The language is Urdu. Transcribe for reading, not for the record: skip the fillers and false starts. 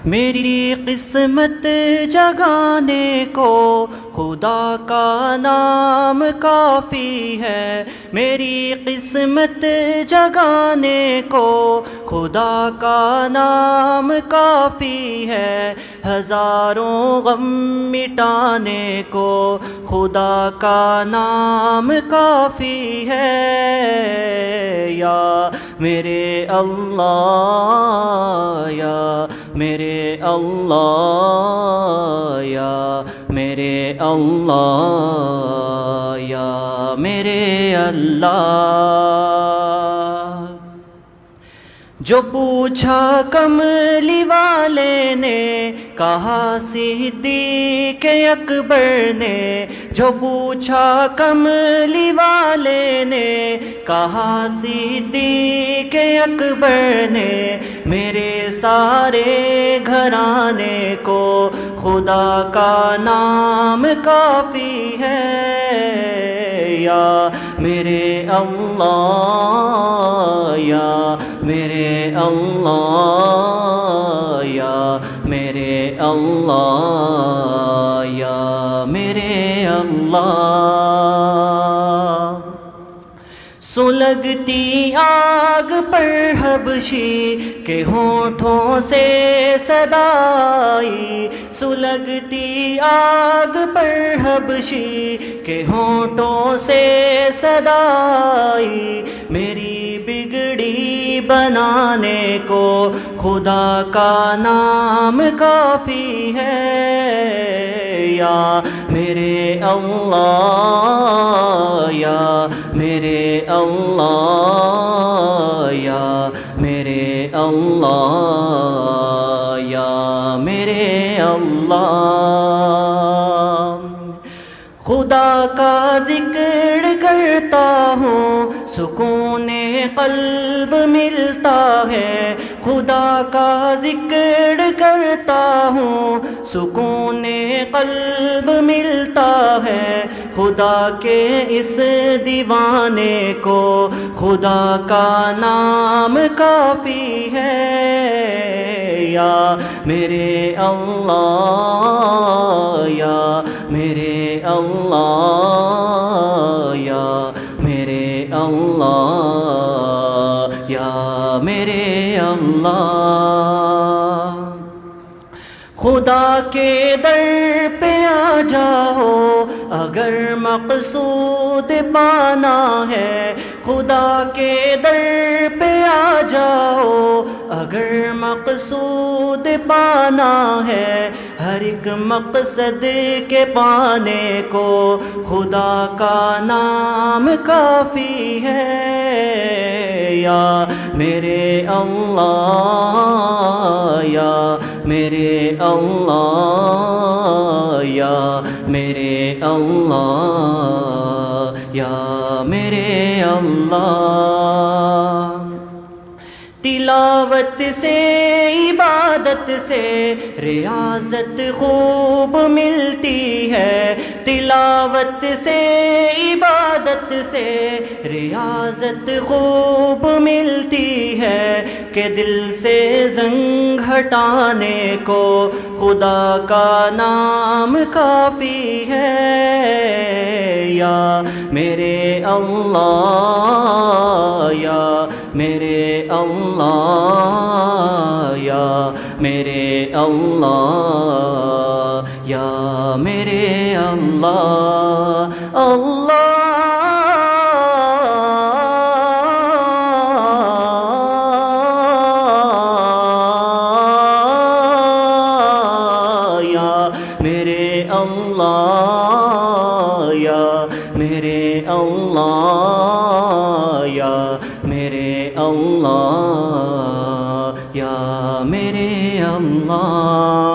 میری قسمت جگانے کو خدا کا نام کافی ہے، میری قسمت جگانے کو خدا کا نام کافی ہے، ہزاروں غم مٹانے کو خدا کا نام کافی ہے۔ یا میرے اللہ، یا میرے اللہ، یا میرے اللہ، یا میرے اللہ۔ جو پوچھا کملی والے نے کہا صدیق اکبر نے، جو پوچھا کملی والے نے کہا صدیق اکبر نے، میرے سارے گھرانے کو خدا کا نام کافی ہے۔ یا میرے اللہ، یا میرے اللہ، یا میرے اللہ، یا میرے اللہ۔ سلگتی آگ پر حبشی کے ہونٹوں سے صدا آئی، سلگتی آگ پر حبشی کے ہونٹوں سے صدا آئی، میری بگڑی بنانے کو خدا کا نام کافی ہے۔ یا میرے اللہ، یا میرے اللہ، یا میرے اللہ، یا میرے اللہ۔ خدا کا ذکر کرتا ہوں سکون قلب ملتا ہے، خدا کا ذکر کرتا ہوں سکون قلب ملتا ہے، خدا کے اس دیوانے کو خدا کا نام کافی ہے۔ یا میرے اللہ، یا میرے اللہ، یا میرے اللہ، یا میرے اللہ۔ خدا کے در پہ آ جاؤ اگر مقصود پانا ہے، خدا کے در پہ آ جاؤ اگر مقصود پانا ہے، ہر ایک مقصد کے پانے کو خدا کا نام کافی ہے۔ یا میرے اللہ، یا میرے اللہ، یا میرے اللہ، یا میرے اللہ۔ تلاوت سے عبادت سے ریاضت خوب ملتی ہے، تلاوت سے عبادت سے ریاضت خوب ملتی ہے، کہ دل سے زنگ ہٹانے کو خدا کا نام کافی ہے۔ یا میرے اللہ، یا میرے اللہ، یا میرے اللہ، یا میرے اللہ۔ اللہ میرے اللہ، یا میرے اللہ، یا میرے اللہ، یا میرے اللہ۔